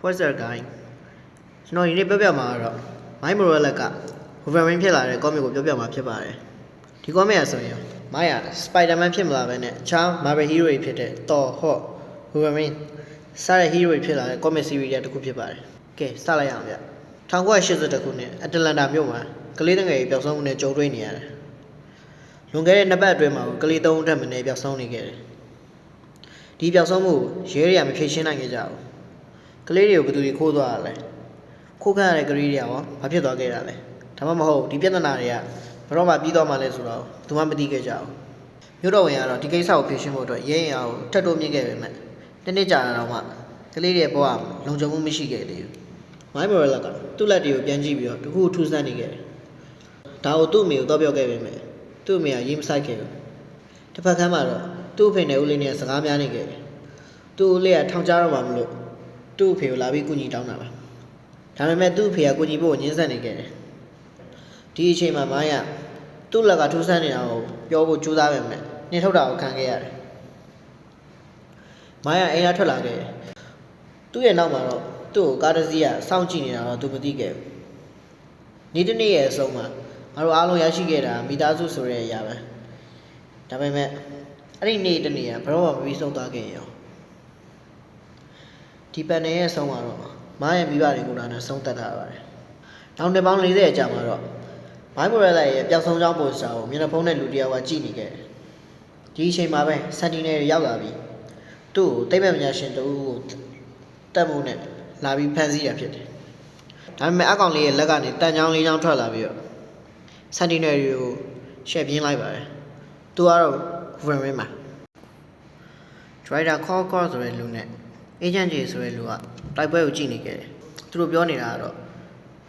What's that guy ကျွန်တော်ဒီနေ့ပြောပြမှာတော့ Miles Morales က Wolverine ဖြစ်လာတဲ့ comic ကိုပြောပြမှာဖြစ်ပါတယ်ဒီ comic ကဆိုရင် Miles က Spider-Man ဖြစ်မလာဘဲနဲ့အခြား Marvel hero တွေဖြစ်တဲ့ Thor, Hulk, Wolverine စတဲ့ hero တွေဖြစ်လာတဲ့ comic series တစ်ခုဖြစ်ပါတယ်ကဲစလိုက်ရအောင်ဗျ1982ခုနှစ် Atlanta မြို့မှာကလေးငယ်တွေပျောက်ဆုံးမှုနဲ့ကြုံတွေ့နေရတယ်လွန်ခဲ့တဲ့2ပတ်အတွင်းမှာကလေး3ဦးထက်မနည်းပျောက်ဆုံးနေခဲ့တယ်ဒီပျောက်ဆုံးမှုရဲတွေကမဖြေရှင်းနိုင်ခဲ့ကြဘူးကလေးတွေကိုဘယ်သူတွေခိုးသွားရလဲခိုးခန့်ရတဲ့ကလေးတွေကရောဘာဖြစ်သွားခဲ့တာလဲဒါမှမဟုတ်ဒီပြဿနာတွေကဘယ်တော့မှပြီးသွားမှလဲဆိုတော့သူမှမသိခဲ့ကြဘူးမြို့တော်ဝင်ကတော့ဒီကိစ္စကိုဖြေရှင်းဖို့အတွက်ရဲရင်အားကိုထပ်တိုးမြင့်ခဲ့ပေမဲ့တစ်နှစ်ကြာတာတော့မှကလေးတွေဘဝလုံခြုံမှုမရှိခဲ့သေးဘူးMiles Moralesကသူ့လက်တွေကိုပြန်ကြည့်ပြီးတော့တခုထူးဆန်းနေခဲ့တယ်ဒါကိုသူ့အမေကိုတော့ပြောခဲ့ပေမဲ့သူ့အမေကရေးမဆိုင်ခဲ့ဘူးတစ်ဖက်ကမ်းမှာတော့သူ့အဖေနဲ့ဦးလေးနဲ့စကားများနေခဲ့တယ်သူ့ဦးလေးကထောင်ချတော့မှမလို့သူ့အဖေကိုလာပြီးကူညီတောင်းတာပါဒါပေမဲ့သူ့အဖေကကူညီဖို့ညှင်းဆန်နေခဲ့တယ်ဒီအချိန်မှာမိုင်းကသူ့လက်ကထူးဆန်းနေတာကိုပြောဖို့ကြိုးစားပေမဲ့နှင်ထုတ်တာကိုခံခဲ့ရတယ်မိုင်းကအိမ်ကထွက်လာခဲ့တယ်သူ့ရဲ့နောက်မှာတော့သူ့ကိုကားတစ်စီးကစောင့်ကြည့်နေတာတော့သူမသိခဲ့ဘူးနေ့တစ်နေ့ရဲ့အဆုံးမှာငါတို့အားလုံးရရှိခဲ့တာမိသားစုဆိုတဲ့အရာပဲဒါပေမဲ့အဲ့ဒီနေ့တစ်နေ့ကဘယ်တော့မှမပြီးဆုံးသွားခဲ့ရောဒီပန်နယ်ရဲ့ဆုံးမှာတော့မားရဲ့မိဘတွေကိုလည်းဆုံးသက်ထားပါတယ်နောက်နှစ်ပေါင်း40အကြာမှာတော့Miles Moralesရဲ့ပျောက်ဆုံးကြောင်းပိုစတာကိုမျက်နှာဖုံးတဲ့လူတစ်ယောက်ကကြည့်နေခဲ့တယ်ဒီအချိန်မှာပဲစန်တီနယ်တွေရောက်လာပြီးသူ့ကိုသိပ္ပံပညာရှင်တို့ကိုတက်မှုနဲ့လာပြီးဖမ်းဆီးတာဖြစ်တယ်ဒါပေမဲ့အကောင်လေးရဲ့လက်ကနေတန်ချောင်းလေးချောင်းထွက်လာပြီးတော့စန်တီနယ်တွေကိုရှယ်ပြင်းလိုက်ပါတယ်သူကတော့ Wolverine မှာ Drider Call ဆိုတဲ့လူနဲ့ Agent J ဆိုတဲ့လူကတိုက်ပွဲကိုကြည့်နေခဲ့တယ်သူတို့ပြောနေတာကတော့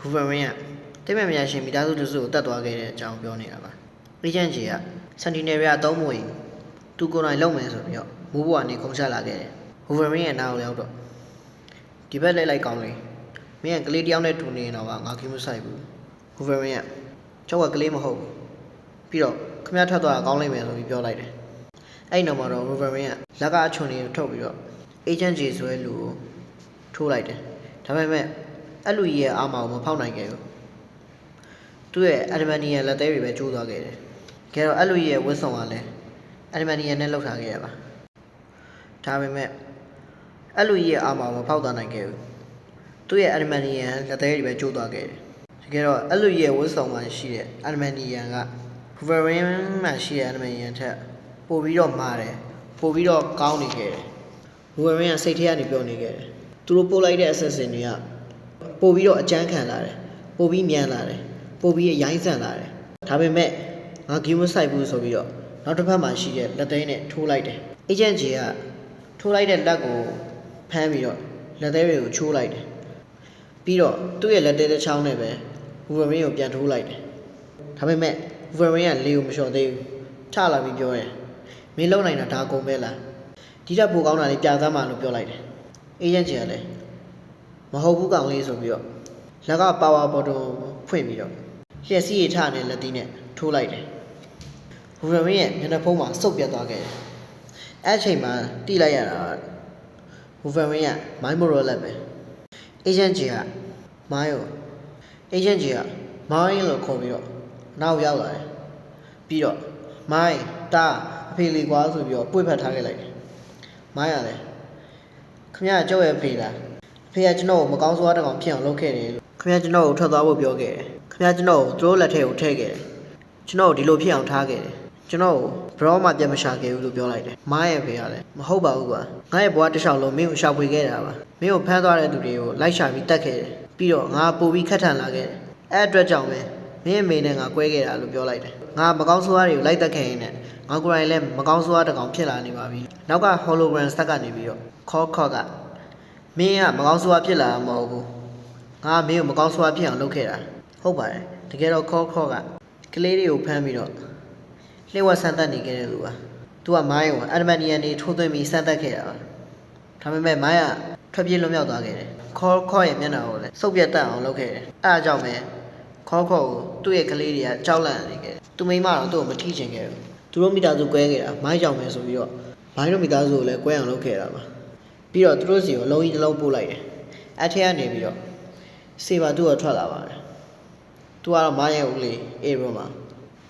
Wolverine ကတိတ်မဲ့မြရှင်မိသားစုတစုကိုတတ်သွားခဲ့တဲ့အကြောင်းပြောနေတာပါ Agent J က Sentinel တွေအသုံးမဝင်သူကိုယ်တိုင်လုံမယ်ဆိုပြီးတော့မိုးဘွားနေခုန်ချလာခဲ့တယ် Wolverine ရဲ့နားကိုရောက်တော့ဒီဘက်လိုက်ကောင်းလေမင်းကကလေးတယောက်နဲ့တူနေရင်တော့ငါကိမဆိုင်ဘူး Wolverine ကကျောက်ကကလေးမဟုတ်ဘူးပြီးတော့ခမရထွက်သွားတာကောင်းလိမ့်မယ်ဆိုပြီးပြောလိုက်တယ်အဲ့နောက်မှာတော့ Wolverine ကလက်ကအချွန်လေးကိုထုတ်ပြီးတော့ Agent J ဆိုတဲ့လူကိုထိုးလိုက်တယ်ဒါပေမဲ့အဲ့လူကြီးရဲ့အာမောင်မဖောက်နိုင်ခဲ့ဘူးသူ့ရဲ့ Adamantium လက်သေးတွေပဲကျိုးသွားခဲ့တယ်ကဲတော့အဲ့လူကြီးရဲ့ဝတ်ဆောင်ကလည်း Adamantium နဲ့လှုပ်ထားခဲ့ရပါဒါပေမဲ့အဲ့လူကြီးရဲ့အာမောင်မဖောက်သွားနိုင်ခဲ့ဘူးသူ့ရဲ့ Adamantium လက်သေးတွေပဲကျိုးသွားခဲ့တယ်တကယ်တော့အဲ့လူကြီးရဲ့ဝတ်ဆောင်မှာရှိတဲ့ Adamantium က Wolverine မှာရှိတဲ့ Adamantium ထက်ပိုပြီးတော့မာတယ်ပိုပြီးတော့ကောင်းနေခဲ့တယ်Wolverine ကစိတ်ထဲကနေပြောနေခဲ့တယ်သူတို့ပို့လိုက်တဲ့ assassin တွေကပို့ပြီးတော့အကြမ်းခံလာတယ်ပို့ပြီးမြန်လာတယ်ပို့ပြီးရိုင်းဆန်လာတယ်ဒါပေမဲ့ငါဂိမ်းမဆိုင်ဘူးဆိုပြီးတော့နောက်တစ်ဖက်မှာရှိတဲ့လက်သေးနဲ့ထိုးလိုက်တယ် Agent J ကထိုးလိုက်တဲ့လက်ကိုဖမ်းပြီးတော့လက်သေးတွေကိုချိုးလိုက်တယ်ပြီးတော့သူ့ရဲ့လက်သေးတစ်ချောင်းနဲ့ပဲ Wolverine ကိုပြန်ထိုးလိုက်တယ်ဒါပေမဲ့ Wolverine ကလေကိုမလျှော့သေးဘူးထလာပြီးပြောတယ်မင်းလုံနိုင်တာဒါကုန်ပဲလားဒီတက်ပိုကောင်းတာလေးပြသမှာလို့ပြောလိုက်တယ် Agent J ကလည်းမဟုတ်ဘူးကောင်လေးဆိုပြီးတော့လက်က power bottle ဖွင့်ပြီးတော့လျှက်စီးရထနဲ့လက်သီးနဲ့ထိုးလိုက်တယ် Wolverine ရဲ့မျက်နှာဖုံးမှာစုပ်ပြတ်သွားခဲ့တယ်အဲ့အချိန်မှာတိလိုက်ရတာ Wolverine က Miles Morales ပဲ Agent J က Miles Agent J က Miles လို့ခေါ်ပြီးတော့နောက်ရောက်လာတယ်ပြီးတော့ Miles တာအဖေလေးကွာဆိုပြီးတော့ပွေ့ဖက်ထားခဲ့လိုက်တယ် Miles ကလည်းခင်ဗျားကြောက်ရဲ့ဖေလားဖေကကျွန်တော်ကိုမကောင်းစွာတကောင်ဖြစ်အောင်လုပ်ခဲ့တယ်လို့ခင်ဗျားကျွန်တော်ကိုထွက်သွားဖို့ပြောခဲ့တယ်ခင်ဗျားကျွန်တော်ကိုသူတို့လက်ထဲကိုထည့်ခဲ့တယ်ကျွန်တော်ကိုဒီလိုဖြစ်အောင်ထားခဲ့တယ်ကျွန်တော်ကိုဘရောမှပြန်မရှာခဲ့ဘူးလို့ပြောလိုက်တယ်မားရဲ့ဖေကလည်းမဟုတ်ပါဘူးကွာငါရဲ့ဘွားတစ်လျှောက်လုံးမင်းကိုရှာဖွေခဲ့တာပါမင်းကိုဖမ်းသွားတဲ့သူတွေကိုလိုက်ရှာပြီးတတ်ခဲ့တယ်ပြီးတော့ငါပို့ပြီးခတ်ထန်လာခဲ့တယ်အဲ့အတွက်ကြောင့်ပဲမင်းအမေနဲ့ငါကွဲခဲ့တာလို့ပြောလိုက်တယ်ငါမကောင်းစွာတွေကိုလိုက်တက်ခဲ့ရင်လည်းငါကိုယ်တိုင်လည်းမကောင်းစွာတကောင်ဖြစ်လာနေပါပြီနောက်က hologram စက်ကနေပြီးတော့ခေါ်ကမင်းကမကောင်းစွာဖြစ်လာမှာမဟုတ်ဘူးငါမင်းကိုမကောင်းစွာဖြစ်အောင်လုပ်ခဲ့တာဟုတ်ပါတယ်တကယ်တော့ခေါ်ကကလေးတွေကိုဖမ်းပြီးတော့လှည့်ဝက်ဆန်းသက်နေခဲ့တဲ့လူပါသူကမိုင်းကို Adamantium တွေထိုးသွင်းပြီးဆန်းသက်ခဲ့တာပါဒါပေမဲ့မိုင်းကထွက်ပြေးလွတ်မြောက်သွားခဲ့တယ်ခေါ်ရဲ့မျက်နှာကိုလည်းစုပ်ပြတ်တက်အောင်လုပ်ခဲ့တယ်အဲ့ဒါကြောင့်ပဲခေါ်ကိုသူ့ရဲ့ကလေးတွေကကြောက်လန့်နေခဲ့တယ်သူမိမတော့သူ့ကိုမထိချင်ခဲ့ဘူးသူတို့မိသားစုကွဲခဲ့တာမိုင်းကြောင့်ပဲဆိုပြီးတော့မိုင်းတို့မိသားစုကိုလည်းကွဲအောင်လုပ်ခဲ့တာပါပြီးတော့သူတို့စီကိုအလုံးကြီးတစ်လုံးပို့လိုက်တယ် အဲ့ထဲကနေပြီးတော့စေပါသူ့ကိုထွက်လာပါတယ်သူကတော့မိုင်းရဲ့ဦးလေးအေဘရွန်မှာ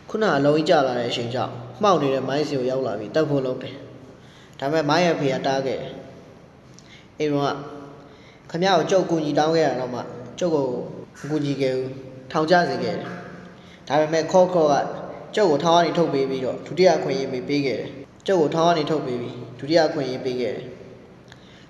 ခုနအလုံးကြီးကျလာတဲ့အချိန်ကြောင့်မှောက်နေတဲ့မိုင်းစီကိုရောက်လာပြီးတက်ဖို့လုပ်တယ်ဒါပေမဲ့မိုင်းရဲ့ဖေကတားခဲ့တယ်အေဘရွန်ကခမရကိုကြုတ်ကူညီတောင်းခဲ့ရတော့မှကျုပ်ကိုမကူညီခဲ့ဘူးထောင်ကျစေခဲ့တယ်ဒါပေမဲ့ခေါ်ကကျုပ်ကိုထောင်ကနေထုတ်ပေးပြီးတော့ဒုတိယအခွင့်အရေးပေးခဲ့တယ်ကျုပ်ကိုထောင်ကနေထုတ်ပေးပြီးဒုတိယအခွင့်အရေးပေးခဲ့တယ်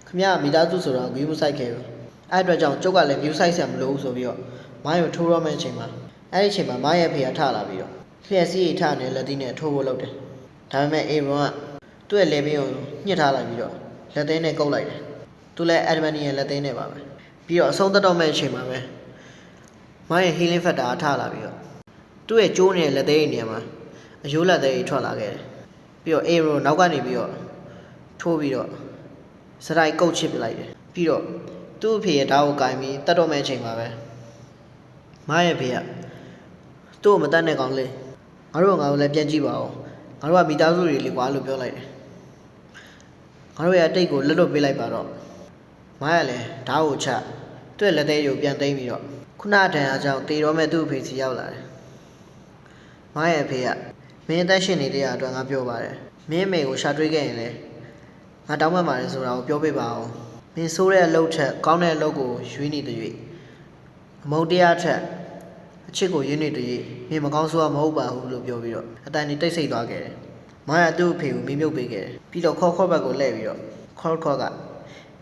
ခမရမိသားစုဆိုတော့ဂယူးမဆိုင်ခဲ့ဘူးအဲ့အတွက်ကြောင့်ကျုပ်ကလည်းဂယူးဆိုင်ဆရာမလို့ဆိုပြီးတော့မိုင်းကိုထိုးရမယ့်အချိန်မှာအဲ့ဒီအချိန်မှာမိုင်းရဲ့ဖေကထလာပြီးတော့လျှက်စီးထနေလက်သီးနဲ့ထိုးဖို့လုပ်တယ်ဒါပေမဲ့အေရွန်ကသူ့ရဲ့လေပင်ကိုညှစ်ထားလိုက်ပြီးတော့လက်သင်းနဲ့ကုတ်လိုက်တယ်သူလည်းအက်ဒမန်နီရဲ့လက်သင်းနဲ့ပါပဲပြီးတော့အဆုံးသတ်တော့မယ့်အချိန်မှာပဲမိုင်းရဲ့ဟီလင်းဖက်တာထလာပြီးတော့သူ့ရဲ့ကျိုးနေတဲ့လက်သေးနေရာမှာအယိုးလက်သေးထွက်လာခဲ့တယ်ပြီးတော့အေရိုနောက်ကနေပြီးတော့ထိုးပြီးတော့စရိုက်ကုတ်ချစ်ပြလိုက်တယ်ပြီးတော့သူ့အဖေရဲ့ဓာတ်ကိုကင်ပြီးတတ်တော့မယ့်အချိန်မှာပဲမိုင်းရဲ့ဖေကသူ့ကိုမတတ်နဲ့ကောင်းလေငါတို့လည်းပြန်ကြည့်ပါဦးငါတို့ကမိသားစုတွေလေကွာလို့ပြောလိုက်တယ်ငါတို့ရဲ့အတိတ်ကိုလွတ်လွတ်ပေးလိုက်ပါတော့မိုင်းကလည်းဓာတ်ကိုချသူ့ရဲ့လက်သေးကိုပြန်သိမ်းပြီးတော့ခုနတန်အားကြောင့်တေတော်မဲ့သူ့အဖေစီရောက်လာတယ်မိုင်းရဲ့အဖေကမင်းအသက်ရှင်နေတဲ့အတွက်ငါပြောပါတယ်မင်းအမေကိုရှာတွေ့ခဲ့ရင်လေငါတောင်းပန်ပါတယ်ဆိုတာကိုပြောပြပါအောင်မင်းဆိုးတဲ့အလုပ်ထက်ကောင်းတဲ့အလုပ်ကိုရွေးနေတဲ့၍အမုန်းတရားထက်အချစ်ကိုရွေးနေတဲ့၍မင်းမကောင်းဆိုးရမဟုတ်ပါဘူးလို့ပြောပြီးတော့အတန်ကြီးတိတ်ဆိတ်သွားခဲ့တယ်မိုင်းကသူ့အဖေကိုမင်းမြုပ်ပေးခဲ့တယ်ပြီးတော့ခေါ်ဘက်ကိုလှည့်ပြီးတော့ခေါ်က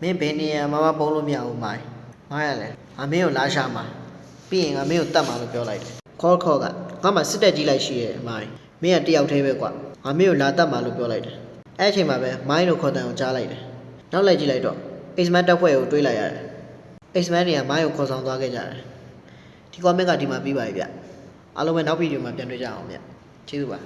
မင်းဘယ်နေရာမှမပုံလို့မရဘူးမိုင်းကလည်းငါမင်းကိုလာရှာမှာပြီးရင်ငါမင်းကိုတတ်မှာလို့ပြောလိုက်တယ်ခေါ်ကငါမှစစ်တက်ကြီးလိုက်ရှိရဲ့မိုင်းမင်းကတယောက်တည်းပဲကွာငါမင်းကိုလာတတ်မှာလို့ပြောလိုက်တယ်အဲ့အချိန်မှာပဲမိုင်းတို့ခေါ်တန်ကိုကြားလိုက်တယ်နောက်လိုက်ကြည့်လိုက်တော့အိတ်စမန်တက်ဖွဲ့ကိုတွေးလိုက်ရတယ်အိတ်စမန်တွေကမိုင်းကိုခေါ်ဆောင်သွားခဲ့ကြတယ်ဒီကွန်မန့်ကဒီမှာပြီးပါပြီဗျအားလုံးပဲနောက်ဗီဒီယိုမှာပြန်တွေ့ကြအောင်ဗျကျေးဇူးပါ